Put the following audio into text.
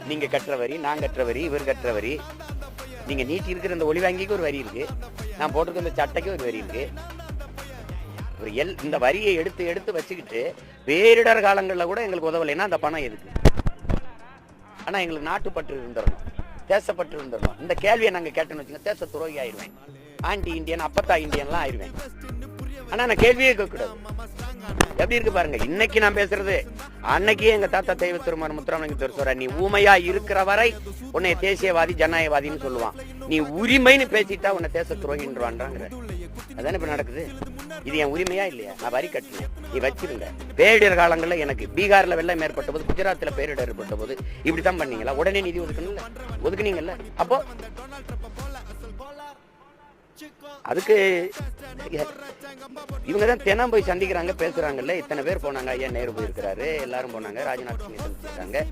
நீங்க கட்டுற வரி, நான் கட்டுற வரி, இவர் கட்டுற வரி, நீங்க நீட்டி இருக்கிற இந்த ஒளி வாங்கிக்கு ஒரு வரி இருக்கு, நான் போட்டிருக்க இந்த சட்டைக்கு ஒரு வரி இருக்கு. இந்த வரியை எடுத்து எடுத்து வச்சுக்கிட்டு பேரிடர் காலங்களில் கூட எங்களுக்கு உதவலைன்னா அந்த பணம் எதுக்கு? ஆனா எங்களுக்கு நாட்டுப்பற்று இருந்துடணும், தேசப்பற்று இருந்துடணும். இந்த கேள்வியை நாங்க கேட்டோன்னு வச்சுங்க, தேச துரோகி ஆயிடுவேன், ஆன்டி இண்டியன், அப்பத்தா இண்டியன்லாம் ஆயிடுவேன். ஆனா நான் கேள்வியே கேட்கக்கூடாது. எப்படி இருக்கு பாருங்க. இன்னைக்கு நான் பேசுறது அன்னைக்கே எங்க தாத்தா தெய்வ திருமணம் முத்துராமலிங்க சொல்ற, நீ ஊமையா இருக்கிற வரை உன்னை தேசியவாதி ஜனநாயகவாதின்னு சொல்லுவான், நீ உரிமைன்னு பேசிட்டா உன்னை தேச துரோகின்றான்றாங்க. அதானே இப்ப நடக்குது. இது என் உரிமையா இல்லையா? நான் வரி கட்டினேன், நீ வச்சிருங்க. பேரிடர் காலங்கள்ல எனக்கு பீகார்ல வெள்ளம் ஏற்பட்ட போது, குஜராத்ல பேரிடர் ஏற்பட்ட போது இப்படித்தான் பண்ணீங்களா? உடனே நிதி ஒதுக்கணும்ல, ஒதுக்குனீங்கல்ல. அப்போ அதுக்கு இவங்க தான் தினம் போய் சந்திக்கிறாங்க, பேசுறாங்கல்ல. இத்தனை பேர் போனாங்க, ஐயா நேரு போயிருக்கிறாரு, எல்லாரும் போனாங்க, ராஜ்நாத் சிங் சந்திச்சிருக்காங்க.